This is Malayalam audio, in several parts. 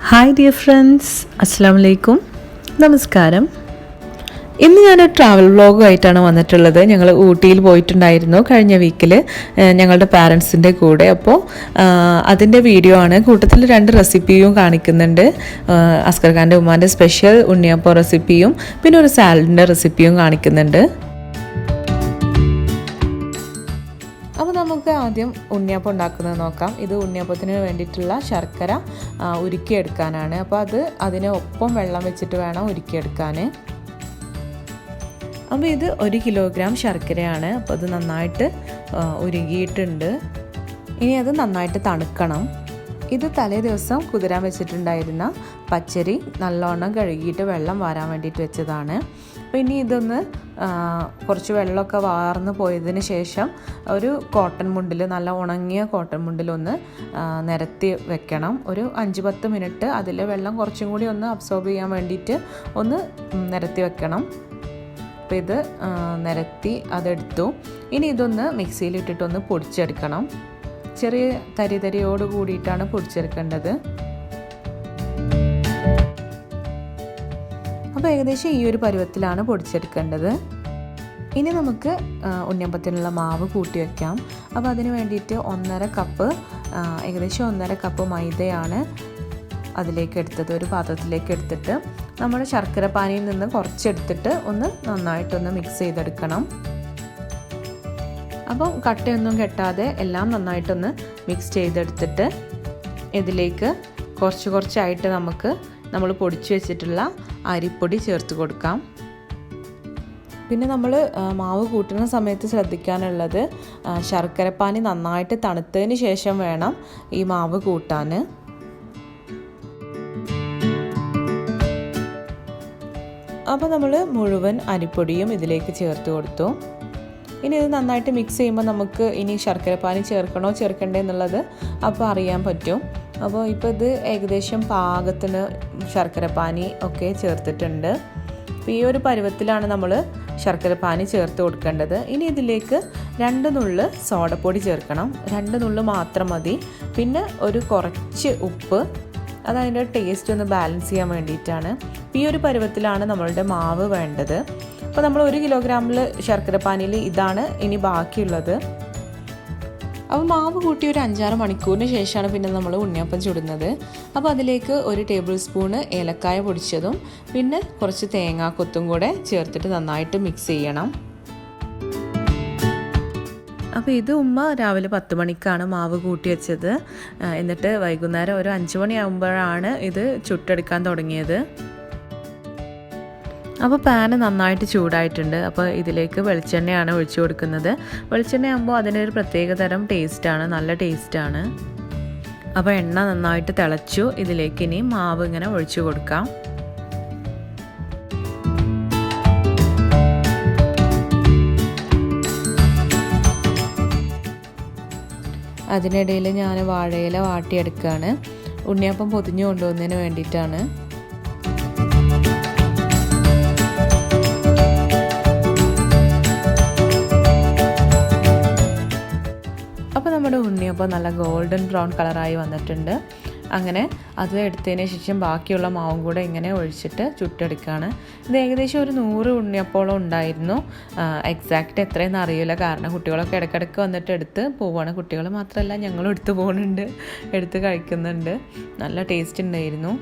ഹായ് ഡിയർ ഫ്രണ്ട്സ്, അസ്സലാമു അലൈക്കും, നമസ്കാരം. ഇന്ന് ഞാൻ ട്രാവൽ വ്ളോഗുമായിട്ടാണ് വന്നിട്ടുള്ളത്. ഞങ്ങൾ ഊട്ടിയിൽ പോയിട്ടുണ്ടായിരുന്നു കഴിഞ്ഞ വീക്കിൽ ഞങ്ങളുടെ പാരൻസിൻ്റെ കൂടെ. അപ്പോൾ അതിൻ്റെ വീഡിയോ ആണ്. കൂട്ടത്തിൽ 2 റെസിപ്പിയും കാണിക്കുന്നുണ്ട്. അസ്കർ ഖാൻ്റെ ഉമ്മാൻ്റെ സ്പെഷ്യൽ ഉണ്ണിയപ്പം റെസിപ്പിയും പിന്നെ ഒരു സാലഡിൻ്റെ റെസിപ്പിയും കാണിക്കുന്നുണ്ട്. അപ്പോൾ നമുക്ക് ആദ്യം ഉണ്ണിയപ്പം ഉണ്ടാക്കുന്നത് നോക്കാം. ഇത് ഉണ്ണിയപ്പത്തിന് വേണ്ടിയിട്ടുള്ള ശർക്കര ഉരുക്കിയെടുക്കാനാണ്. അപ്പോൾ അതിന് ഒപ്പം വെള്ളം വെച്ചിട്ട് വേണം ഉരുക്കിയെടുക്കാൻ. അപ്പോൾ ഇത് 1 കിലോഗ്രാം ശർക്കരയാണ്. അപ്പോൾ അത് നന്നായിട്ട് ഉരുകിയിട്ടുണ്ട്. ഇനി അത് നന്നായിട്ട് തണുക്കണം. ഇത് തലേ ദിവസം കുതിരാൻ വെച്ചിട്ടുണ്ടായിരുന്ന പച്ചരി നല്ലോണം കഴുകിയിട്ട് വെള്ളം വാരാൻ വേണ്ടിയിട്ട് വെച്ചതാണ്. അപ്പോൾ ഇനി ഇതൊന്ന് കുറച്ച് വെള്ളമൊക്കെ വാർന്ന് പോയതിന് ശേഷം ഒരു കോട്ടൺ മുണ്ടിൽ, നല്ല ഉണങ്ങിയ കോട്ടൺ മുണ്ടിലൊന്ന് നിരത്തി വെക്കണം. ഒരു 5-10 മിനിറ്റ് അതിൽ വെള്ളം കുറച്ചും കൂടി ഒന്ന് അബ്സോർബ് ചെയ്യാൻ വേണ്ടിയിട്ട് ഒന്ന് നിരത്തി വെക്കണം. അപ്പോൾ ഇത് നിരത്തി അതെടുത്തു. ഇനി ഇതൊന്ന് മിക്സിയിലിട്ടിട്ടൊന്ന് പൊടിച്ചെടുക്കണം. ചെറിയ തരിയോട് കൂടിയിട്ടാണ് പൊടിച്ചെടുക്കേണ്ടത്. അപ്പോൾ ഏകദേശം ഈ ഒരു പരുവത്തിലാണ് പൊടിച്ചെടുക്കേണ്ടത്. ഇനി നമുക്ക് ഉണ്ണിയപ്പത്തിനുള്ള മാവ് കൂട്ടി വയ്ക്കാം. അപ്പോൾ അതിന് വേണ്ടിയിട്ട് ഏകദേശം 1.5 കപ്പ് മൈദയാണ് അതിലേക്ക് എടുത്തത്. ഒരു പാത്രത്തിലേക്ക് എടുത്തിട്ട് നമ്മുടെ ശർക്കര പാനിയിൽ നിന്ന് കുറച്ചെടുത്തിട്ട് ഒന്ന് നന്നായിട്ടൊന്ന് മിക്സ് ചെയ്തെടുക്കണം. അപ്പം കട്ടയൊന്നും കെട്ടാതെ എല്ലാം നന്നായിട്ടൊന്ന് മിക്സ് ചെയ്തെടുത്തിട്ട് ഇതിലേക്ക് കുറച്ചായിട്ട് നമ്മൾ പൊടിച്ചു വെച്ചിട്ടുള്ള അരിപ്പൊടി ചേർത്ത് കൊടുക്കാം. പിന്നെ നമ്മൾ മാവ് കൂട്ടുന്ന സമയത്ത് ശ്രദ്ധിക്കാനുള്ളത്, ശർക്കരപ്പാനി നന്നായിട്ട് തണുത്തതിന് ശേഷം വേണം ഈ മാവ് കൂട്ടാൻ. അപ്പോൾ നമ്മൾ മുഴുവൻ അരിപ്പൊടിയും ഇതിലേക്ക് ചേർത്ത് കൊടുത്തു. ഇനി ഇത് നന്നായിട്ട് മിക്സ് ചെയ്യുമ്പോൾ നമുക്ക് ഇനി ശർക്കരപ്പാനി ചേർക്കണോ ചേർക്കണ്ടേ എന്നുള്ളത് അപ്പോൾ അറിയാൻ പറ്റും. അപ്പോൾ ഇപ്പോൾ ഇത് ഏകദേശം പാകത്തിന് ശർക്കരപ്പാനി ഒക്കെ ചേർത്തിട്ടുണ്ട്. അപ്പോൾ ഈ ഒരു പരുവത്തിലാണ് നമ്മൾ ശർക്കരപ്പാനി ചേർത്ത് കൊടുക്കേണ്ടത്. ഇനി ഇതിലേക്ക് 2 നുള്ള് സോഡപ്പൊടി ചേർക്കണം. 2 നുള്ള് മാത്രം മതി. പിന്നെ കുറച്ച് ഉപ്പ്, അതതിൻ്റെ ടേസ്റ്റ് ഒന്ന് ബാലൻസ് ചെയ്യാൻ വേണ്ടിയിട്ടാണ്. ഈ ഒരു പരുവത്തിലാണ് നമ്മളുടെ മാവ് വേണ്ടത്. അപ്പോൾ നമ്മൾ 1 കിലോഗ്രാമിൽ ശർക്കരപ്പാനിയിൽ ഇതാണ് ഇനി ബാക്കിയുള്ളത്. അപ്പോൾ മാവ് കൂട്ടി ഒരു 5-6 മണിക്കൂറിന് ശേഷമാണ് പിന്നെ നമ്മൾ ഉണ്ണിയപ്പം ചുടുന്നത്. അപ്പോൾ അതിലേക്ക് 1 ടേബിൾ സ്പൂണ് ഏലക്കായ പൊടിച്ചതും പിന്നെ കുറച്ച് തേങ്ങാക്കൊത്തും കൂടെ ചേർത്തിട്ട് നന്നായിട്ട് മിക്സ് ചെയ്യണം. അപ്പോൾ ഇത് ഉമ്മ രാവിലെ 10 മണിക്കാണ് മാവ് കൂട്ടി വെച്ചത്. എന്നിട്ട് വൈകുന്നേരം ഒരു 5 മണിയാകുമ്പോഴാണ് ഇത് ചുട്ടെടുക്കാൻ തുടങ്ങിയത്. അപ്പോൾ പാന് നന്നായിട്ട് ചൂടായിട്ടുണ്ട്. അപ്പോൾ ഇതിലേക്ക് വെളിച്ചെണ്ണയാണ് ഒഴിച്ചു കൊടുക്കുന്നത്. വെളിച്ചെണ്ണയാകുമ്പോൾ അതിനൊരു പ്രത്യേക തരം ടേസ്റ്റാണ്, നല്ല ടേസ്റ്റാണ്. അപ്പോൾ എണ്ണ നന്നായിട്ട് തിളച്ചു. ഇതിലേക്ക് ഇനി മാവ് ഇങ്ങനെ ഒഴിച്ചു കൊടുക്കാം. അതിനിടയിൽ ഞാൻ വാഴയില വാട്ടിയെടുക്കുകയാണ്. ഉണ്ണിയപ്പം പൊതിഞ്ഞു കൊണ്ടുവന്നതിന് വേണ്ടിയിട്ടാണ്. അപ്പോൾ നമ്മുടെ ഉണ്ണിയപ്പം നല്ല ഗോൾഡൻ ബ്രൗൺ കളറായി വന്നിട്ടുണ്ട്. അങ്ങനെ അത് എടുത്തതിന് ശേഷം ബാക്കിയുള്ള മാവും കൂടെ ഇങ്ങനെ ഒഴിച്ചിട്ട് ചുട്ടെടുക്കുകയാണ്. ഇത് ഏകദേശം ഒരു 100 ഉണ്ണിയപ്പോളം ഉണ്ടായിരുന്നു. എക്സാക്റ്റ് എത്രയെന്ന് അറിയില്ല, കാരണം കുട്ടികളൊക്കെ ഇടയ്ക്കിടയ്ക്ക് വന്നിട്ട് എടുത്ത് പോവുകയാണ്. കുട്ടികൾ മാത്രമല്ല, ഞങ്ങളും എടുത്ത് പോകുന്നുണ്ട്, എടുത്ത് കഴിക്കുന്നുണ്ട്. നല്ല ടേസ്റ്റ് ഉണ്ടായിരുന്നു.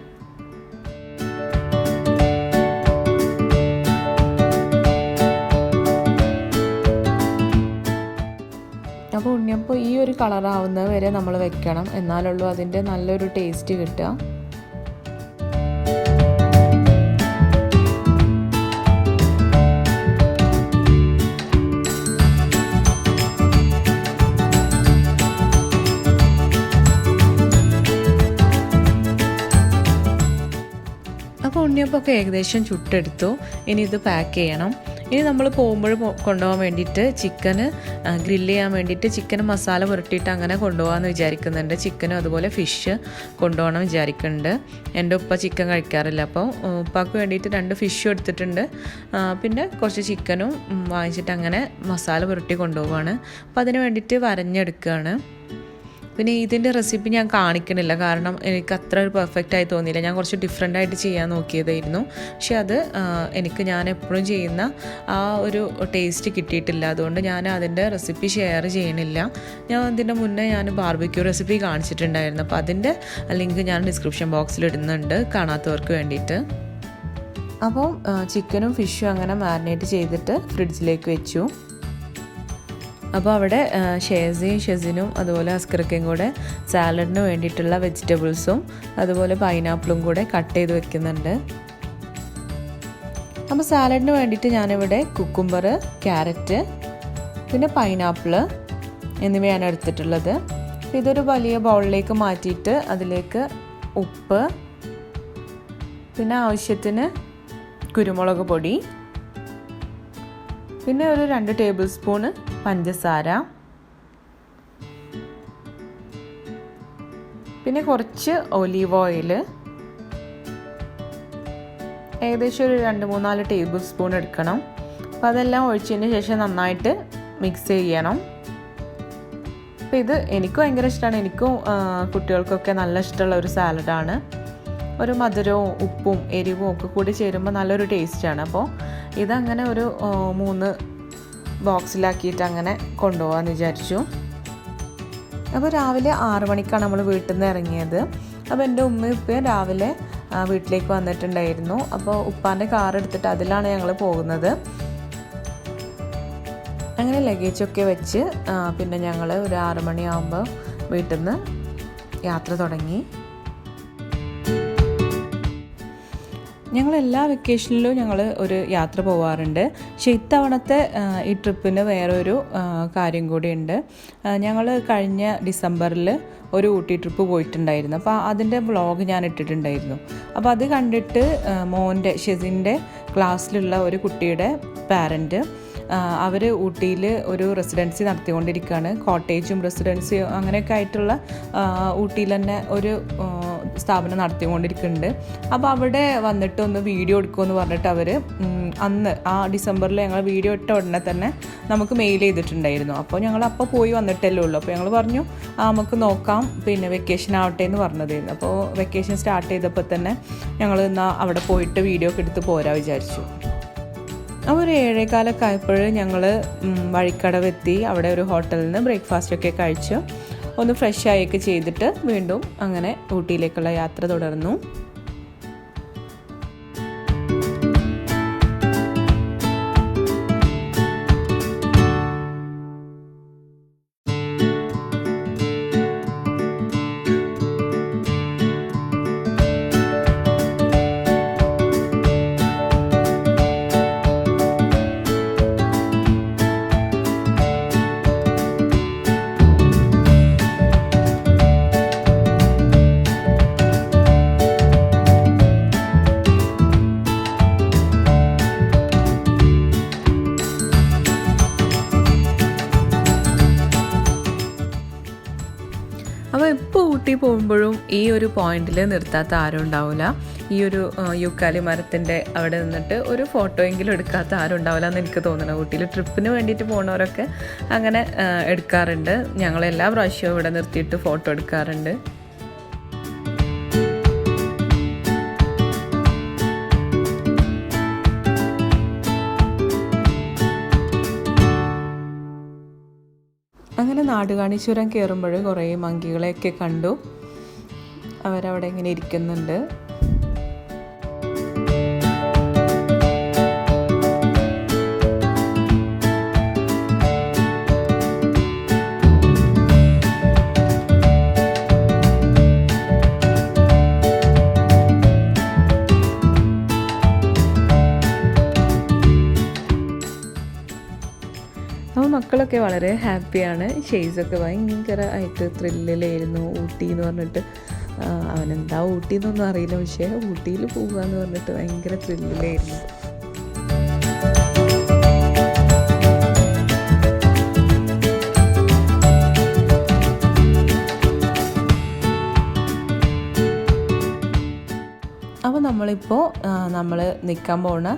അപ്പോൾ ഉണ്ണിയപ്പം ഈ ഒരു കളറാവുന്നത് വരെ നമ്മൾ വെക്കണം, എന്നാലുള്ളൂ അതിൻ്റെ നല്ലൊരു ടേസ്റ്റ് കിട്ടുക. അപ്പോൾ ഉണ്ണിയപ്പമൊക്കെ ഏകദേശം ചുട്ടെടുത്തു. ഇനി ഇത് പാക്ക് ചെയ്യണം. ഇനി നമ്മൾ പോകുമ്പോൾ കൊണ്ടുപോകാൻ വേണ്ടിയിട്ട് ചിക്കന് ഗ്രില്ല് ചെയ്യാൻ വേണ്ടിയിട്ട് ചിക്കന് മസാല പുരട്ടിയിട്ട് അങ്ങനെ കൊണ്ടുപോകാമെന്ന് വിചാരിക്കുന്നുണ്ട്. ചിക്കനും അതുപോലെ ഫിഷ് കൊണ്ടുപോകണം വിചാരിക്കുന്നുണ്ട്. എൻ്റെ ഉപ്പ ചിക്കൻ കഴിക്കാറില്ല, അപ്പോൾ ഉപ്പാക്ക് വേണ്ടിയിട്ട് 2 ഫിഷും എടുത്തിട്ടുണ്ട്. പിന്നെ കുറച്ച് ചിക്കനും വാങ്ങിച്ചിട്ട് അങ്ങനെ മസാല പുരട്ടി കൊണ്ടുപോവുകയാണ്. അപ്പോൾ അതിന് വേണ്ടിയിട്ട് വരഞ്ഞെടുക്കുകയാണ്. പിന്നെ ഇതിൻ്റെ റെസിപ്പി ഞാൻ കാണിക്കണില്ല, കാരണം എനിക്ക് അത്ര ഒരു പെർഫെക്റ്റ് ആയി തോന്നിയില്ല. ഞാൻ കുറച്ച് ഡിഫറെൻ്റ് ആയിട്ട് ചെയ്യാൻ നോക്കിയതായിരുന്നു, പക്ഷെ അത് ഞാൻ എപ്പോഴും ചെയ്യുന്ന ആ ഒരു ടേസ്റ്റ് കിട്ടിയിട്ടില്ല. അതുകൊണ്ട് ഞാൻ അതിൻ്റെ റെസിപ്പി ഷെയർ ചെയ്യണില്ല. ഞാൻ ഇതിൻ്റെ മുന്നേ ബാർബിക്യൂ റെസിപ്പി കാണിച്ചിട്ടുണ്ടായിരുന്നു, അപ്പോൾ അതിൻ്റെ ലിങ്ക് ഞാൻ ഡിസ്ക്രിപ്ഷൻ ബോക്സിൽ ഇടുന്നുണ്ട് കാണാത്തവർക്ക് വേണ്ടിയിട്ട്. അപ്പോൾ ചിക്കനും ഫിഷും അങ്ങനെ മാരിനേറ്റ് ചെയ്തിട്ട് ഫ്രിഡ്ജിലേക്ക് വെച്ചു. അപ്പോൾ അവിടെ ഷെസിനും അതുപോലെ അസ്കർക്കയും കൂടെ സാലഡിന് വേണ്ടിയിട്ടുള്ള വെജിറ്റബിൾസും അതുപോലെ പൈനാപ്പിളും കൂടെ കട്ട് ചെയ്ത് വെക്കുന്നുണ്ട്. അപ്പോൾ സാലഡിന് വേണ്ടിയിട്ട് ഞാനിവിടെ കുക്കുംബർ, ക്യാരറ്റ്, പിന്നെ പൈനാപ്പിൾ എന്നിവയാണ് എടുത്തിട്ടുള്ളത്. ഇതൊരു വലിയ ബൗളിലേക്ക് മാറ്റിയിട്ട് അതിലേക്ക് ഉപ്പ്, പിന്നെ ആവശ്യത്തിന് കുരുമുളക് പൊടി, പിന്നെ ഒരു 2 ടേബിൾ സ്പൂണ് പഞ്ചസാര, പിന്നെ കുറച്ച് ഒലീവ് ഓയിൽ, ഏകദേശം ഒരു 2-3-4 ടേബിൾ സ്പൂൺ എടുക്കണം. അപ്പോൾ അതെല്ലാം ഒഴിച്ചതിന് ശേഷം നന്നായിട്ട് മിക്സ് ചെയ്യണം. അപ്പോൾ ഇത് എനിക്ക് ഭയങ്കര ഇഷ്ടമാണ്, എനിക്കും കുട്ടികൾക്കൊക്കെ നല്ല ഇഷ്ടമുള്ള ഒരു സാലഡാണ്. ഒരു മധുരവും ഉപ്പും എരിവും ഒക്കെ കൂടി ചേരുമ്പോൾ നല്ലൊരു ടേസ്റ്റാണ്. അപ്പോൾ ഇതങ്ങനെ ഒരു 3 ബോക്സിലാക്കിയിട്ട് അങ്ങനെ കൊണ്ടുപോകാമെന്ന് വിചാരിച്ചു. അപ്പോൾ രാവിലെ 6 മണിക്കാണ് നമ്മൾ വീട്ടിൽ നിന്ന് ഇറങ്ങിയത്. അപ്പോൾ എൻ്റെ ഉമ്മയും ഉപ്പയും രാവിലെ വീട്ടിലേക്ക് വന്നിട്ടുണ്ടായിരുന്നു. അപ്പോൾ ഉപ്പാൻ്റെ കാർ എടുത്തിട്ട് അതിലാണ് ഞങ്ങൾ പോകുന്നത്. അങ്ങനെ ലഗേജൊക്കെ വെച്ച് പിന്നെ ഞങ്ങൾ ഒരു 6 മണിയാകുമ്പോൾ വീട്ടിൽ നിന്ന് യാത്ര തുടങ്ങി. ഞങ്ങൾ എല്ലാ വെക്കേഷനിലും ഞങ്ങൾ ഒരു യാത്ര പോവാറുണ്ട്. പക്ഷേ ഇത്തവണത്തെ ഈ ട്രിപ്പിന് വേറൊരു കാര്യം കൂടിയുണ്ട്. ഞങ്ങൾ കഴിഞ്ഞ ഡിസംബറിൽ ഒരു ഊട്ടി ട്രിപ്പ് പോയിട്ടുണ്ടായിരുന്നു. അപ്പോൾ അതിൻ്റെ വ്ളോഗ് ഞാൻ ഇട്ടിട്ടുണ്ടായിരുന്നു. അപ്പോൾ അത് കണ്ടിട്ട് ഷെസിൻ്റെ ക്ലാസ്സിലുള്ള ഒരു കുട്ടിയുടെ പാരൻറ്റ് അവർ ഊട്ടിയിൽ ഒരു റെസിഡൻസി നടത്തിക്കൊണ്ടിരിക്കുകയാണ്. കോട്ടേജും റെസിഡൻസിയും അങ്ങനെയൊക്കെ ആയിട്ടുള്ള ഊട്ടിയിൽ തന്നെ ഒരു സ്ഥാപനം നടത്തിക്കൊണ്ടിരിക്കുന്നുണ്ട്. അപ്പോൾ അവിടെ വന്നിട്ട് ഒന്ന് വീഡിയോ എടുക്കുമെന്ന് പറഞ്ഞിട്ട് അവർ അന്ന് ആ ഡിസംബറിൽ ഞങ്ങൾ വീഡിയോ ഇട്ട ഉടനെ തന്നെ നമുക്ക് മെയിൽ ചെയ്തിട്ടുണ്ടായിരുന്നു. അപ്പോൾ ഞങ്ങൾ അപ്പോൾ പോയി വന്നിട്ടല്ലേ ഉള്ളൂ. അപ്പോൾ ഞങ്ങൾ പറഞ്ഞു നമുക്ക് നോക്കാം, പിന്നെ വെക്കേഷൻ ആവട്ടെ എന്ന് പറഞ്ഞതായിരുന്നു. അപ്പോൾ വെക്കേഷൻ സ്റ്റാർട്ട് ചെയ്തപ്പോൾ തന്നെ ഞങ്ങൾ എന്നാൽ അവിടെ പോയിട്ട് വീഡിയോ ഒക്കെ എടുത്ത് പോരാ വിചാരിച്ചു. അപ്പോൾ ഒരു 7:15 ആയപ്പോൾ ഞങ്ങൾ വഴിക്കടവെത്തി. അവിടെ ഒരു ഹോട്ടലിൽ നിന്ന് ബ്രേക്ക്ഫാസ്റ്റൊക്കെ കഴിച്ചു ഒന്ന് ഫ്രഷ് ആയൊക്കെ ചെയ്തിട്ട് വീണ്ടും അങ്ങനെ ഊട്ടിയിലേക്കുള്ള യാത്ര തുടർന്നു. അപ്പോൾ ഇപ്പോൾ ഊട്ടി പോകുമ്പോഴും ഈ ഒരു പോയിന്റിൽ നിർത്താത്ത ആരും ഉണ്ടാവില്ല. ഈ ഒരു യൂക്കാലി മരത്തിൻ്റെ അവിടെ നിന്നിട്ട് ഒരു ഫോട്ടോയെങ്കിലും എടുക്കാത്ത ആരും ഉണ്ടാവില്ല എന്ന് എനിക്ക് തോന്നുന്നു. ഊട്ടിയിൽ ട്രിപ്പിന് വേണ്ടിയിട്ട് പോകുന്നവരൊക്കെ അങ്ങനെ എടുക്കാറുണ്ട്. ഞങ്ങളെല്ലാ പ്രാവശ്യവും ഇവിടെ നിർത്തിയിട്ട് ഫോട്ടോ എടുക്കാറുണ്ട്. അങ്ങനെ നാടുകാണി ചുരം കയറുമ്പോൾ കുറേ മങ്കികളെയൊക്കെ കണ്ടു. അവരവിടെ ഇങ്ങനെ ഇരിക്കുന്നുണ്ട്. അപ്പോൾ മക്കളൊക്കെ വളരെ ഹാപ്പിയാണ്. ഷെയ്സൊക്കെ ഭയങ്കരമായിട്ട് ത്രില്ലിലായിരുന്നു. ഊട്ടി എന്ന് പറഞ്ഞിട്ട് അവനെന്താ ഊട്ടി എന്നൊന്നും അറിയില്ല, പക്ഷേ ഊട്ടിയിൽ പോകുക എന്ന് പറഞ്ഞിട്ട് ഭയങ്കര ത്രില്ലിലായിരുന്നു. അപ്പോൾ നമ്മളിപ്പോൾ നമ്മൾ നിൽക്കാൻ പോകുന്ന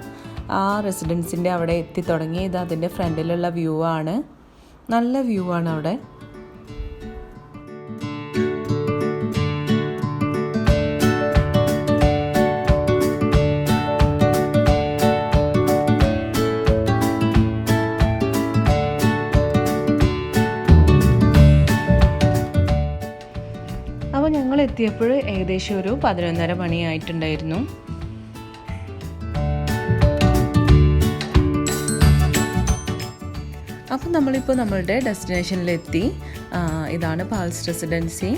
ആ റെസിഡൻസിൻ്റെ അവിടെ എത്തി തുടങ്ങി. ഇത് അതിൻ്റെ ഫ്രണ്ടിലുള്ള വ്യൂ ആണ്. നല്ല വ്യൂ ആണ് അവിടെ. അപ്പോൾ ഞങ്ങൾ എത്തിയപ്പോൾ ഏകദേശം ഒരു 11:30 മണിയായിട്ടുണ്ടായിരുന്നു. അപ്പോൾ നമ്മളിപ്പോൾ നമ്മളുടെ ഡെസ്റ്റിനേഷനിലെത്തി. ഇതാണ് പാൽസ് റെസിഡൻസി.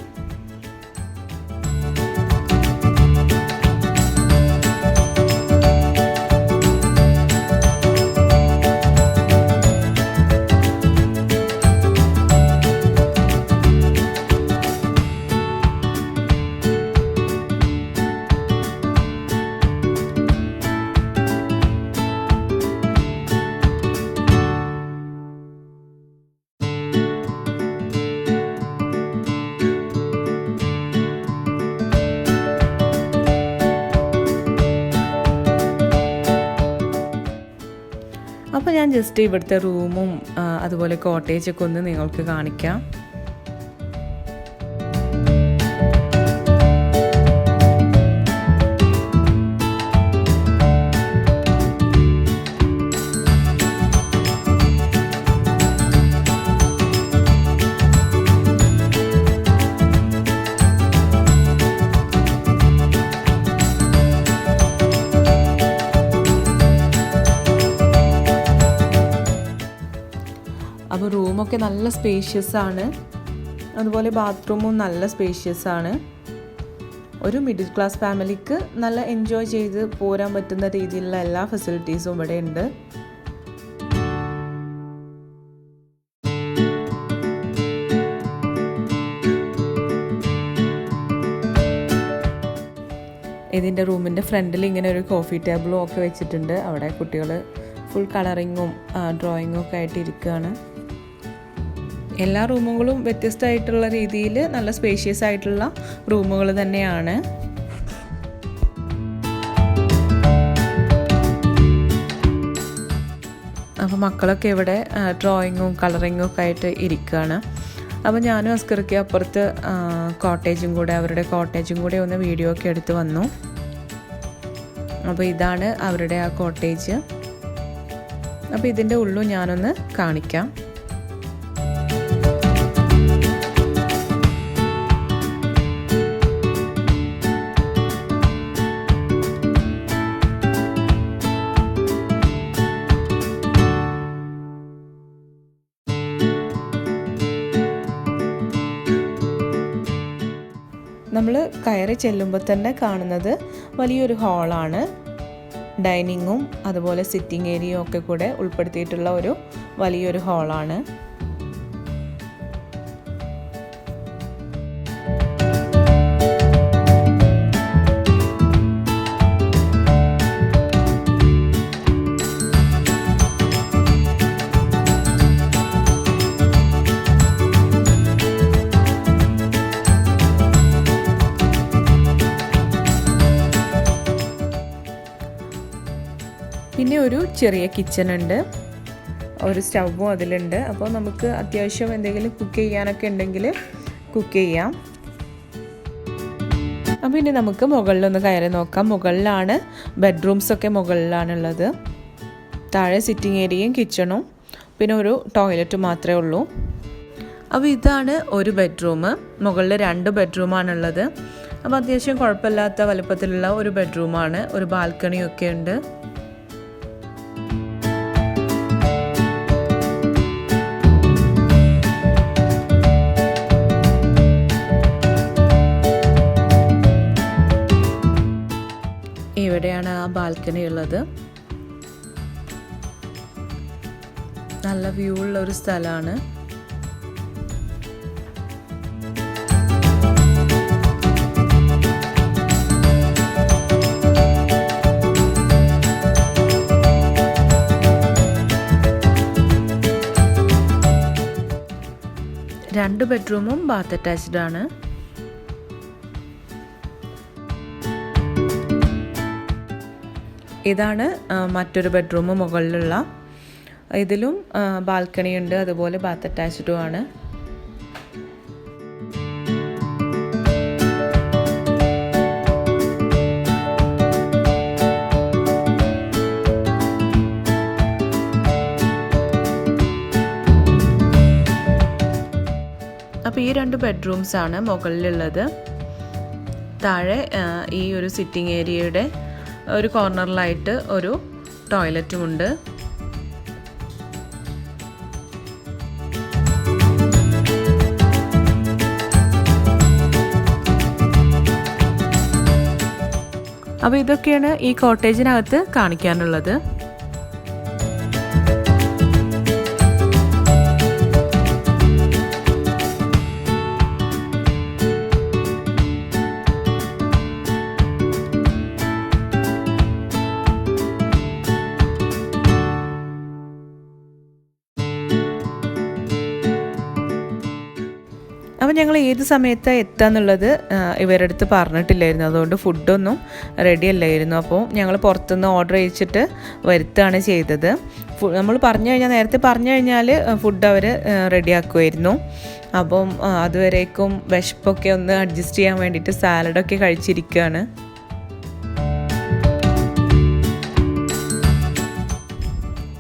അപ്പോൾ ഞാൻ ജസ്റ്റ് ഇവിടുത്തെ റൂമും അതുപോലെ കോട്ടേജൊക്കെ ഒന്ന് നിങ്ങൾക്ക് കാണിക്കാം. അപ്പോൾ റൂമൊക്കെ നല്ല സ്പേഷ്യസ് ആണ്, അതുപോലെ ബാത്റൂമും നല്ല സ്പേഷ്യസ് ആണ്. ഒരു മിഡിൽ ക്ലാസ് ഫാമിലിക്ക് നല്ല എൻജോയ് ചെയ്ത് പോരാൻ പറ്റുന്ന രീതിയിലുള്ള എല്ലാ ഫെസിലിറ്റീസും ഇവിടെ ഉണ്ട്. ഇതിൻ്റെ റൂമിൻ്റെ ഫ്രണ്ടിൽ ഇങ്ങനെ ഒരു കോഫി ടേബിളും ഒക്കെ വെച്ചിട്ടുണ്ട്. അവിടെ കുട്ടികൾ ഫുൾ കളറിങ്ങും ഡ്രോയിങ്ങും ഒക്കെ ആയിട്ട് ഇരിക്കുകയാണ്. എല്ലാ റൂമുകളും വ്യത്യസ്തമായിട്ടുള്ള രീതിയിൽ നല്ല സ്പേഷ്യസ് ആയിട്ടുള്ള റൂമുകൾ തന്നെയാണ്. അപ്പോൾ മക്കളൊക്കെ ഇവിടെ ഡ്രോയിങ്ങും കളറിങ്ങും ഒക്കെ ആയിട്ട് ഇരിക്കുകയാണ്. അപ്പോൾ ഞാനും അസ്കർക്ക് അപ്പുറത്ത് കോട്ടേജും കൂടെ, അവരുടെ കോട്ടേജും കൂടെ ഒന്ന് വീഡിയോ ഒക്കെ എടുത്ത് വന്നു. അപ്പോൾ ഇതാണ് അവരുടെ ആ കോട്ടേജ്. അപ്പോൾ ഇതിൻ്റെ ഉള്ളും ഞാനൊന്ന് കാണിക്കാം. നമ്മൾ കയറി ചെല്ലുമ്പോൾ തന്നെ കാണുന്നത് വലിയൊരു ഹാളാണ്. ഡൈനിങ്ങും അതുപോലെ സിറ്റിംഗ് ഏരിയയും ഒക്കെ കൂടെ ഉൾപ്പെടുത്തിയിട്ടുള്ള ഒരു വലിയൊരു ഹാളാണ്. പിന്നെ ഒരു ചെറിയ കിച്ചൺ ഉണ്ട്, ഒരു സ്റ്റൗവും അതിലുണ്ട്. അപ്പോൾ നമുക്ക് അത്യാവശ്യം എന്തെങ്കിലും കുക്ക് ചെയ്യാനൊക്കെ ഉണ്ടെങ്കിൽ കുക്ക് ചെയ്യാം. അപ്പോൾ ഇനി നമുക്ക് മുകളിലൊന്ന് കയറി നോക്കാം. മുകളിലാണ് ബെഡ്റൂംസൊക്കെ മുകളിലാണുള്ളത്. താഴെ സിറ്റിംഗ് ഏരിയയും കിച്ചണും പിന്നെ ഒരു ടോയ്ലറ്റും മാത്രമേ ഉള്ളൂ. അപ്പോൾ ഇതാണ് ഒരു ബെഡ്റൂം. മുകളിൽ 2 ബെഡ്റൂമാണുള്ളത്. അപ്പോൾ അത്യാവശ്യം കുഴപ്പമില്ലാത്ത വലുപ്പത്തിലുള്ള ഒരു ബെഡ്റൂമാണ്. ഒരു ബാൽക്കണിയൊക്കെ ഉണ്ട്. ഇവിടെയാണ് ആ ബാൽക്കണി ഉള്ളത്. നല്ല വ്യൂ ഉള്ള ഒരു സ്ഥലമാണ്. രണ്ട് ബെഡ്റൂമും ബാത്ത് അറ്റാച്ച്ഡ് ആണ്. ഇതാണ് മറ്റൊരു ബെഡ്റൂം മുകളിലുള്ള. ഇതിലും ബാൽക്കണി ഉണ്ട്, അതുപോലെ ബാത്ത് അറ്റാച്ച്ഡും ആണ്. അപ്പോൾ ഈ 2 ബെഡ്റൂംസ് ആണ് മുകളിലുള്ളത്. താഴെ ഈ ഒരു സിറ്റിംഗ് ഏരിയയുടെ ഒരു കോർണറിലായിട്ട് ഒരു ടോയ്ലറ്റുമുണ്ട്. അപ്പോൾ ഇതൊക്കെയാണ് ഈ കോട്ടേജിനകത്ത് കാണിക്കാനുള്ളത്. അപ്പോൾ ഞങ്ങൾ ഏത് സമയത്ത് എത്താന്നുള്ളത് ഇവരുടെ അടുത്ത് പറഞ്ഞിട്ടില്ലായിരുന്നു. അതുകൊണ്ട് ഫുഡൊന്നും റെഡി അല്ലായിരുന്നു. അപ്പോൾ ഞങ്ങൾ പുറത്തുനിന്ന് ഓർഡർ ചെയ്യിച്ചിട്ട് വരുത്തുകയാണ് ചെയ്തത്. നമ്മൾ പറഞ്ഞു കഴിഞ്ഞാൽ നേരത്തെ പറഞ്ഞു കഴിഞ്ഞാൽ ഫുഡ് അവർ റെഡിയാക്കുമായിരുന്നു. അപ്പം അതുവരേക്കും വിശപ്പൊക്കെ ഒന്ന് അഡ്ജസ്റ്റ് ചെയ്യാൻ വേണ്ടിയിട്ട് സാലഡൊക്കെ കഴിച്ചിരിക്കുകയാണ്.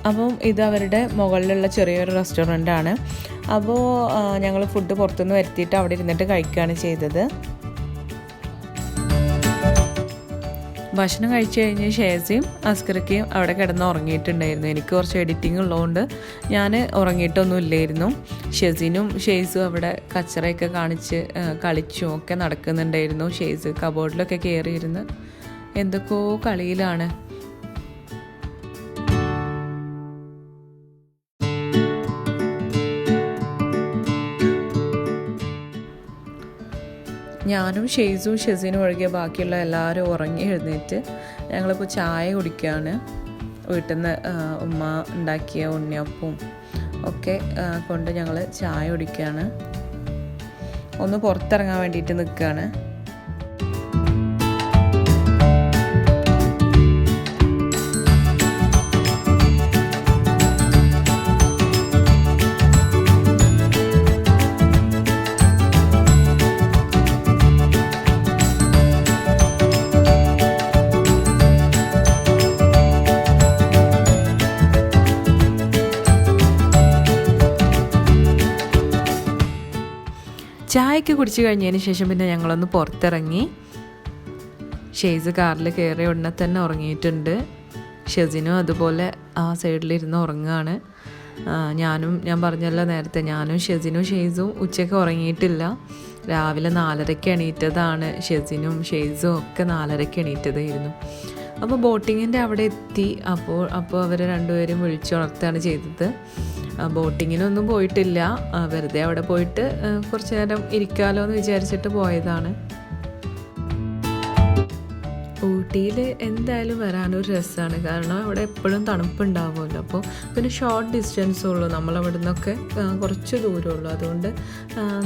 അപ്പം ഇത് അവരുടെ മുകളിലുള്ള ചെറിയൊരു റെസ്റ്റോറൻ്റാണ്. അപ്പോൾ ഞങ്ങൾ ഫുഡ് പുറത്തുനിന്ന് വരുത്തിയിട്ട് അവിടെ ഇരുന്നിട്ട് കഴിക്കുകയാണ് ചെയ്തത്. ഭക്ഷണം കഴിച്ചു കഴിഞ്ഞ് ഷേസിയും അസ്കറയ്ക്കും അവിടെ കിടന്ന് ഉറങ്ങിയിട്ടുണ്ടായിരുന്നു. എനിക്ക് കുറച്ച് എഡിറ്റിംഗ് ഉള്ളതുകൊണ്ട് ഞാൻ ഉറങ്ങിയിട്ടൊന്നും ഇല്ലായിരുന്നു. ഷെസിനും ഷെയ്സും അവിടെ കച്ചറയൊക്കെ കാണിച്ച് കളിച്ചും ഒക്കെ നടക്കുന്നുണ്ടായിരുന്നു. ഷെയ്സ് കബോർഡിലൊക്കെ കയറിയിരുന്ന് എന്തൊക്കെയോ കളിയിലാണ്. ഞാനും ഷെയ്സും ഷെസിനും ഒഴികെ ബാക്കിയുള്ള എല്ലാവരും ഉറങ്ങി എഴുന്നേറ്റ് ഞങ്ങളിപ്പോൾ ചായ കുടിക്കുകയാണ്. വീട്ടിൽ നിന്ന് ഉമ്മ ഉണ്ടാക്കിയ ഉണ്ണിയപ്പവും ഒക്കെ കൊണ്ട് ഞങ്ങൾ ചായ കുടിക്കുകയാണ്. ഒന്ന് പുറത്തിറങ്ങാൻ വേണ്ടിയിട്ട് നിൽക്കുകയാണ്. ചായയൊക്കെ കുടിച്ച് കഴിഞ്ഞതിന് ശേഷം പിന്നെ ഞങ്ങളൊന്ന് പുറത്തിറങ്ങി. ഷെയ്സ് കാറിൽ കയറി ഉടനെ തന്നെ ഉറങ്ങിയിട്ടുണ്ട്. ഷെസിനും അതുപോലെ ആ സൈഡിലിരുന്ന് ഉറങ്ങുകയാണ്. ഞാൻ പറഞ്ഞല്ലോ നേരത്തെ, ഞാനും ഷെസിനും ഷെയ്സും ഉച്ചയ്ക്ക് ഉറങ്ങിയിട്ടില്ല. രാവിലെ 4:30 എണീറ്റതാണ്. ഷെസിനും ഷെയ്സും ഒക്കെ 4:30 എണീറ്റതായിരുന്നു. അപ്പോൾ ബോട്ടിങ്ങിൻ്റെ അവിടെ എത്തി. അപ്പോൾ അവർ രണ്ടുപേരും വിളിച്ചുണർത്തുകയാണ് ചെയ്തത്. ബോട്ടിങ്ങിനൊന്നും പോയിട്ടില്ല, വെറുതെ അവിടെ പോയിട്ട് കുറച്ച് നേരം ഇരിക്കാമല്ലോ എന്ന് വിചാരിച്ചിട്ട് പോയതാണ്. ഊട്ടിയിൽ എന്തായാലും വരാനൊരു രസമാണ്. കാരണം അവിടെ എപ്പോഴും തണുപ്പുണ്ടാവുമല്ലോ. അപ്പോൾ പിന്നെ ഷോർട്ട് ഡിസ്റ്റൻസേ ഉള്ളൂ, നമ്മളവിടെ നിന്നൊക്കെ കുറച്ച് ദൂരമുള്ളൂ. അതുകൊണ്ട്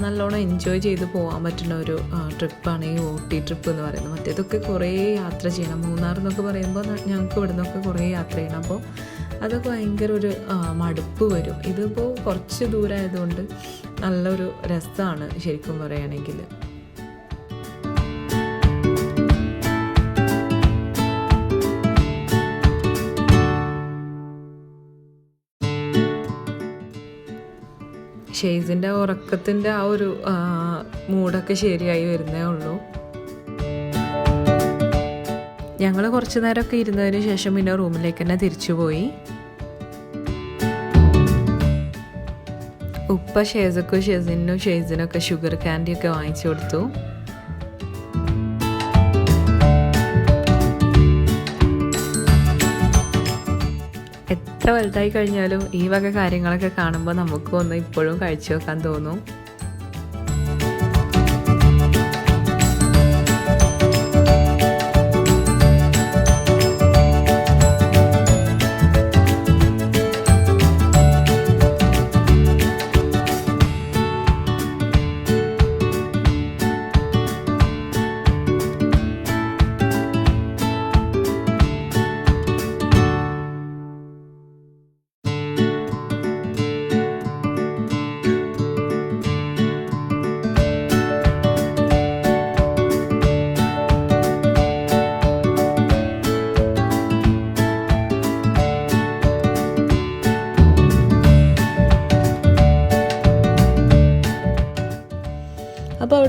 നല്ലോണം എൻജോയ് ചെയ്ത് പോകാൻ പറ്റുന്ന ഒരു ട്രിപ്പാണ് ഈ ഊട്ടി ട്രിപ്പ് എന്ന് പറയുന്നത്. മറ്റേതൊക്കെ കുറേ യാത്ര ചെയ്യണം. മൂന്നാർ എന്നൊക്കെ പറയുമ്പോൾ ഞങ്ങൾക്ക് ഇവിടെ നിന്നൊക്കെ കുറേ യാത്ര ചെയ്യണം. അപ്പോൾ അതൊക്കെ ഭയങ്കര ഒരു മടുപ്പ് വരും. ഇതിപ്പോൾ കുറച്ച് ദൂരമായതുകൊണ്ട് നല്ലൊരു രസമാണ് ശരിക്കും പറയുകയാണെങ്കിൽ. ഷെയ്സിൻ്റെ ഉറക്കത്തിൻ്റെ ആ ഒരു മൂഡൊക്കെ ശരിയായി വരുന്നേ ഉള്ളൂ. ഞങ്ങൾ കുറച്ച് നേരമൊക്കെ ഇരുന്നതിന് ശേഷം പിന്നെ റൂമിലേക്ക് തന്നെ തിരിച്ചു പോയി. ഉപ്പ ഷെയ്സക്കും ഷെയ്സിനൊക്കെ ഷുഗർ ക്യാൻഡിയൊക്കെ വാങ്ങിച്ചു കൊടുത്തു. എത്ര വലുതായി കഴിഞ്ഞാലും ഈ വക കാര്യങ്ങളൊക്കെ കാണുമ്പോൾ നമുക്കും ഒന്ന് ഇപ്പോഴും കഴിച്ചു വെക്കാൻ തോന്നും.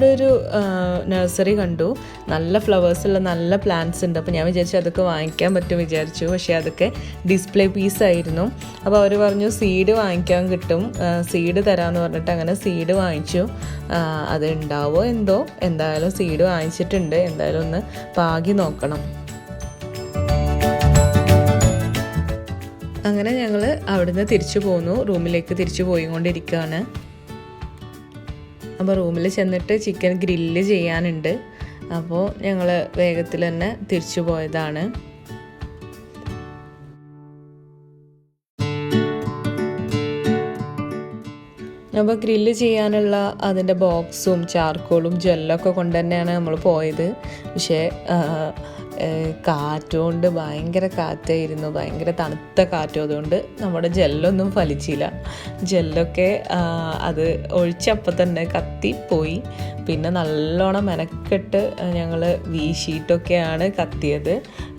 അവിടെ ഒരു നഴ്സറി കണ്ടു, നല്ല ഫ്ലവേഴ്സുള്ള നല്ല പ്ലാന്റ്സ് ഉണ്ട്. അപ്പോൾ ഞാൻ വിചാരിച്ചു അതൊക്കെ വാങ്ങിക്കാൻ പറ്റും വിചാരിച്ചു. പക്ഷേ അതൊക്കെ ഡിസ്പ്ലേ പീസായിരുന്നു. അപ്പോൾ അവർ പറഞ്ഞു സീഡ് വാങ്ങിക്കാൻ കിട്ടും, സീഡ് തരാമെന്ന് പറഞ്ഞിട്ട് അങ്ങനെ സീഡ് വാങ്ങിച്ചു. അത് ഉണ്ടാവോ എന്തോ, എന്തായാലും സീഡ് വാങ്ങിച്ചിട്ടുണ്ട്. എന്തായാലും ഒന്ന് പാകി നോക്കണം. അങ്ങനെ ഞങ്ങൾ അവിടുന്ന് തിരിച്ചു പോന്നു, റൂമിലേക്ക് തിരിച്ചു പോയിക്കൊണ്ടിരിക്കുകയാണ്. അപ്പോൾ റൂമിൽ ചെന്നിട്ട് ചിക്കൻ ഗ്രില്ല് ചെയ്യാനുണ്ട്. അപ്പോൾ ഞങ്ങൾ വേഗത്തിൽ തന്നെ തിരിച്ചു പോയതാണ്. അപ്പോൾ ഗ്രില്ല് ചെയ്യാനുള്ള അതിൻ്റെ ബോക്സും ചാർക്കോളും ജെല്ലൊക്കെ കൊണ്ട് തന്നെയാണ് നമ്മൾ പോയത്. പക്ഷേ കാറ്റുകൊണ്ട് ഭയങ്കര കാറ്റായിരുന്നു, ഭയങ്കര തണുത്ത കാറ്റും. അതുകൊണ്ട് നമ്മുടെ ജെല്ലൊന്നും ഫലിച്ചില്ല. ജെല്ലൊക്കെ അത് ഒഴിച്ചപ്പോൾ തന്നെ കത്തിപ്പോയി. പിന്നെ നല്ലോണം മെനക്കെട്ട് ഞങ്ങൾ വീശിയിട്ടൊക്കെയാണ് കത്തിയത്.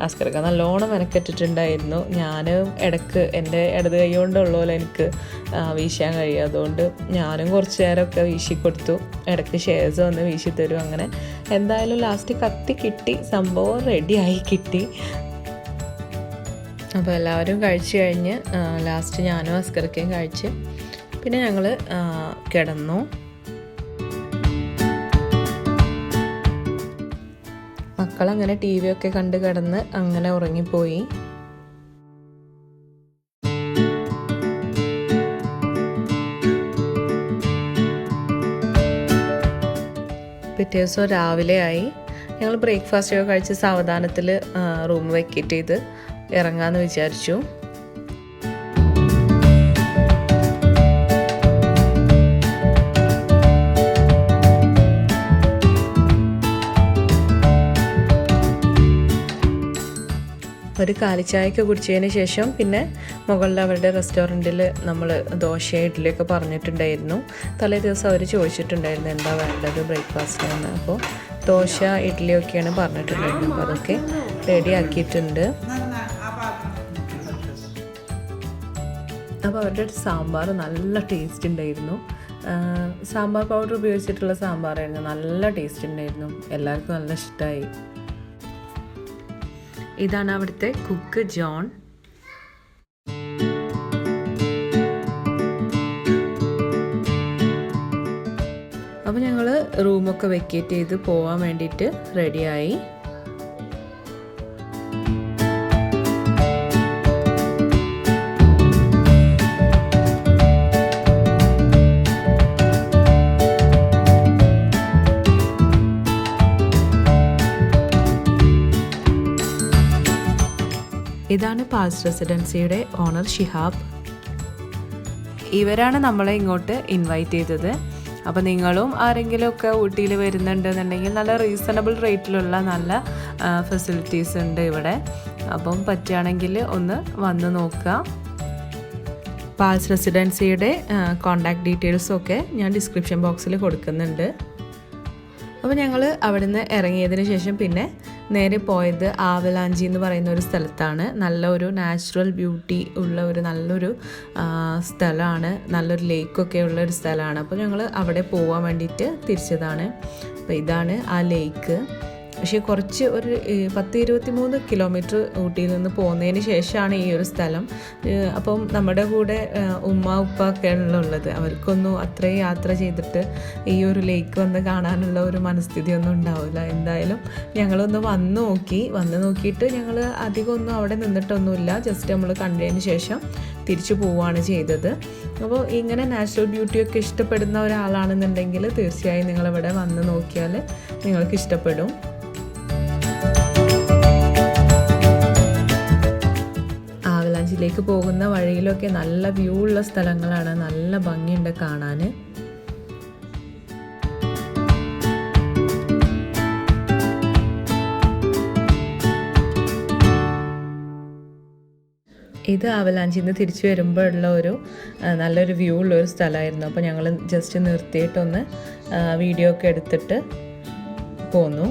അസ്കർക്ക് നല്ലോണം മെനക്കെട്ടിട്ടുണ്ടായിരുന്നു. ഞാൻ ഇടയ്ക്ക് എൻ്റെ ഇടത് കൈ കൊണ്ടുള്ള പോലെ എനിക്ക് വീശാൻ കഴിയും. അതുകൊണ്ട് ഞാനും കുറച്ച് നേരമൊക്കെ വീശിക്കൊടുത്തു. ഇടയ്ക്ക് ഷേഴ്സ് വന്ന് വീശി തരും. അങ്ങനെ എന്തായാലും ലാസ്റ്റ് കത്തി കിട്ടി, സംഭവം റെഡിയായി കിട്ടി. അപ്പോൾ എല്ലാവരും കഴിച്ച് കഴിഞ്ഞ് ലാസ്റ്റ് ഞാനും അസ്കർക്കയും കഴിച്ച് പിന്നെ ഞങ്ങൾ കിടന്നു. മക്കളങ്ങനെ ടി വി ഒക്കെ കണ്ട് കിടന്ന് അങ്ങനെ ഉറങ്ങിപ്പോയി. പിറ്റേ ദിവസം രാവിലെ ആയി. ഞങ്ങൾ ബ്രേക്ക്ഫാസ്റ്റൊക്കെ കഴിച്ച് സാവധാനത്തിൽ റൂം വെക്കേറ്റ് ചെയ്ത് ഇറങ്ങാമെന്ന് വിചാരിച്ചു. ഒരു കാലിച്ചായൊക്കെ കുടിച്ചതിന് ശേഷം പിന്നെ മുകളിൽ അവരുടെ റെസ്റ്റോറൻറ്റിൽ നമ്മൾ ദോശ ഇഡ്ഡലിയൊക്കെ പറഞ്ഞിട്ടുണ്ടായിരുന്നു. തലേ ദിവസം അവർ ചോദിച്ചിട്ടുണ്ടായിരുന്നു എന്താ വേണ്ടത് ബ്രേക്ക്ഫാസ്റ്റിന്. അപ്പോൾ ദോശ ഇഡ്ഡലിയൊക്കെയാണ് പറഞ്ഞിട്ടുണ്ടായിരുന്നത്. അപ്പോൾ അതൊക്കെ റെഡി ആക്കിയിട്ടുണ്ട്. അപ്പോൾ അവരുടെ സാമ്പാർ നല്ല ടേസ്റ്റ് ഉണ്ടായിരുന്നു. സാമ്പാർ പൗഡർ ഉപയോഗിച്ചിട്ടുള്ള സാമ്പാറായിരുന്നു, നല്ല ടേസ്റ്റ് ഉണ്ടായിരുന്നു. എല്ലാവർക്കും നല്ല ഇഷ്ടമായി. ഇതാണ് അവിടുത്തെ കുക്ക് ജോൺ. അപ്പോൾ ഞങ്ങൾ റൂമൊക്കെ വെക്കേറ്റ് ചെയ്ത് പോകാൻ വേണ്ടിയിട്ട് റെഡിയായി. ഇതാണ് പാൽസ് റെസിഡൻസിയുടെ ഓണർ ഷിഹാബ്. ഇവരാണ് നമ്മളെ ഇങ്ങോട്ട് ഇൻവൈറ്റ് ചെയ്തത്. അപ്പോൾ നിങ്ങളും ആരെങ്കിലുമൊക്കെ ഊട്ടിയിൽ വരുന്നുണ്ടെന്നുണ്ടെങ്കിൽ നല്ല റീസണബിൾ റേറ്റിലുള്ള നല്ല ഫെസിലിറ്റീസ് ഉണ്ട് ഇവിടെ. അപ്പം പറ്റുകയാണെങ്കിൽ ഒന്ന് വന്ന് നോക്കുക. പാൽസ് റെസിഡൻസിയുടെ കോൺടാക്ട് ഡീറ്റെയിൽസൊക്കെ ഞാൻ ഡിസ്ക്രിപ്ഷൻ ബോക്സിൽ കൊടുക്കുന്നുണ്ട്. അപ്പോൾ ഞങ്ങൾ അവിടെ നിന്ന് ഇറങ്ങിയതിന് ശേഷം പിന്നെ നേരെ പോയത് ആവലാഞ്ചി എന്ന് പറയുന്ന ഒരു സ്ഥലത്താണ്. നല്ലൊരു നാച്ചുറൽ ബ്യൂട്ടി ഉള്ള ഒരു നല്ലൊരു സ്ഥലമാണ്, നല്ലൊരു ലേക്കൊക്കെ ഉള്ള ഒരു സ്ഥലമാണ്. അപ്പോൾ ഞങ്ങൾ അവിടെ പോകാൻ വേണ്ടിയിട്ട് തിരിച്ചതാണ്. അപ്പോൾ ഇതാണ് ആ ലേക്ക്. പക്ഷേ കുറച്ച് ഒരു 10-23 കിലോമീറ്റർ ഊട്ടിയിൽ നിന്ന് പോകുന്നതിന് ശേഷമാണ് ഈ ഒരു സ്ഥലം. അപ്പം നമ്മുടെ കൂടെ ഉമ്മ ഉപ്പ ഒക്കെയാണല്ലോ ഉള്ളത്. അവർക്കൊന്നും അത്രയും യാത്ര ചെയ്തിട്ട് ഈ ഒരു ലേക്ക് വന്ന് കാണാനുള്ള ഒരു മനസ്ഥിതിയൊന്നും ഉണ്ടാവില്ല. എന്തായാലും ഞങ്ങളൊന്ന് വന്ന് നോക്കിയിട്ട് ഞങ്ങൾ അധികമൊന്നും അവിടെ നിന്നിട്ടൊന്നുമില്ല. ജസ്റ്റ് നമ്മൾ കണ്ടതിന് ശേഷം തിരിച്ചു പോവുകയാണ് ചെയ്തത്. അപ്പോൾ ഇങ്ങനെ നാച്ചുറൽ ബ്യൂട്ടിയൊക്കെ ഇഷ്ടപ്പെടുന്ന ഒരാളാണെന്നുണ്ടെങ്കിൽ തീർച്ചയായും നിങ്ങളിവിടെ വന്ന് നോക്കിയാൽ നിങ്ങൾക്ക് ഇഷ്ടപ്പെടും. ആവലാഞ്ചിലേക്ക് പോകുന്ന വഴിയിലൊക്കെ നല്ല വ്യൂ ഉള്ള സ്ഥലങ്ങളാണ്, നല്ല ഭംഗിയുണ്ട് കാണാൻ. ഇത് ആവലാഞ്ചിയിൽ നിന്ന് തിരിച്ചു വരുമ്പോഴുള്ള ഒരു നല്ലൊരു വ്യൂ ഉള്ളൊരു സ്ഥലമായിരുന്നു. അപ്പോൾ ഞങ്ങൾ ജസ്റ്റ് നിർത്തിയിട്ടൊന്ന് വീഡിയോ ഒക്കെ എടുത്തിട്ട് പോന്നു.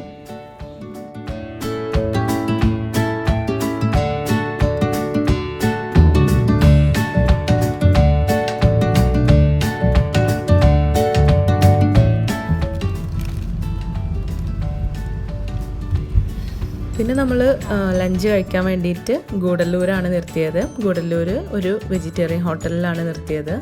പിന്നെ നമ്മൾ ലഞ്ച് കഴിക്കാൻ വേണ്ടിയിട്ട് ഗൂഡല്ലൂരാണ് നിർത്തിയത്. ഗൂഡല്ലൂർ ഒരു വെജിറ്റേറിയൻ ഹോട്ടലിലാണ് നിർത്തിയത്.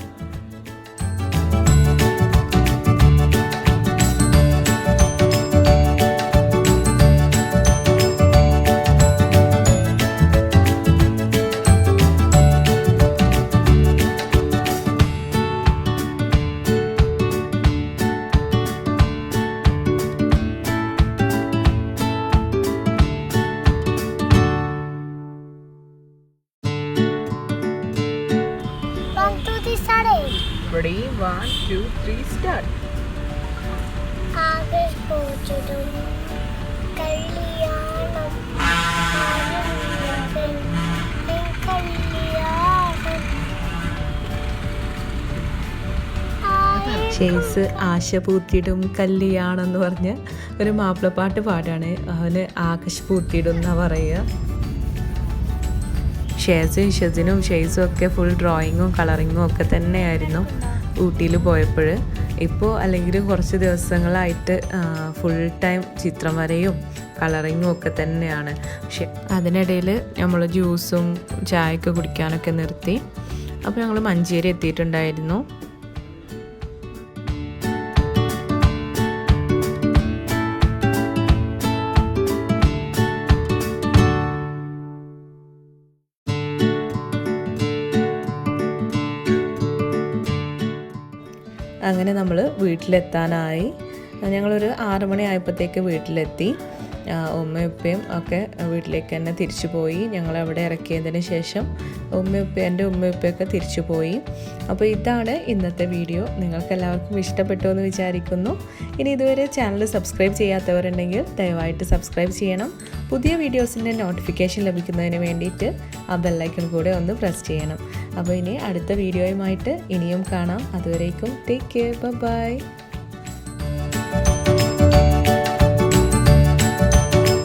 Ready? 1, 2, 3, start. ഷെയ്സ് ആശ പൂത്തിയിടും കല്യാണമെന്ന് പറഞ്ഞ് ഒരു മാപ്പിളപ്പാട്ട് പാടാണ്. അവന് ആകാശ് പൂത്തിയിടും എന്നാ പറയുക. ഷെയ്സും ഒക്കെ ഫുൾ ഡ്രോയിങ്ങും കളറിങ്ങും ഒക്കെ തന്നെയായിരുന്നു ഊട്ടിയിൽ പോയപ്പോൾ. ഇപ്പോൾ അല്ലെങ്കിൽ കുറച്ച് ദിവസങ്ങളായിട്ട് ഫുൾ ടൈം ചിത്രം വരയും കളറിങ്ങും ഒക്കെ തന്നെയാണ്. പക്ഷെ അതിനിടയിൽ നമ്മൾ ജ്യൂസും ചായയൊക്കെ കുടിക്കാനൊക്കെ നിർത്തി. അപ്പോൾ ഞങ്ങൾ മഞ്ചേരി എത്തിയിട്ടുണ്ടായിരുന്നു. അങ്ങനെ നമ്മൾ വീട്ടിലെത്താനായി. ഞങ്ങളൊരു 6 മണി ആയപ്പോഴത്തേക്ക് വീട്ടിലെത്തി. ഉമ്മയും ഉപ്പയും ഒക്കെ വീട്ടിലേക്ക് തന്നെ തിരിച്ചു പോയി. ഞങ്ങളവിടെ ഇറക്കിയതിന് ശേഷം എൻ്റെ ഉമ്മയും ഉപ്പയൊക്കെ തിരിച്ചു പോയി. അപ്പോൾ ഇതാണ് ഇന്നത്തെ വീഡിയോ. നിങ്ങൾക്കെല്ലാവർക്കും ഇഷ്ടപ്പെട്ടു എന്ന് വിചാരിക്കുന്നു. ഇനി ഇതുവരെ ചാനൽ സബ്സ്ക്രൈബ് ചെയ്യാത്തവരുണ്ടെങ്കിൽ ദയവായിട്ട് സബ്സ്ക്രൈബ് ചെയ്യണം. പുതിയ വീഡിയോസിൻ്റെ നോട്ടിഫിക്കേഷൻ ലഭിക്കുന്നതിന് വേണ്ടിയിട്ട് ആ ബെല്ലൈക്കൺ കൂടെ ഒന്ന് പ്രസ് ചെയ്യണം. അപ്പോൾ ഇനി അടുത്ത വീഡിയോയുമായിട്ട് ഇനിയും കാണാം. അതുവരേക്കും ടേക്ക് കെയർ, ബൈ.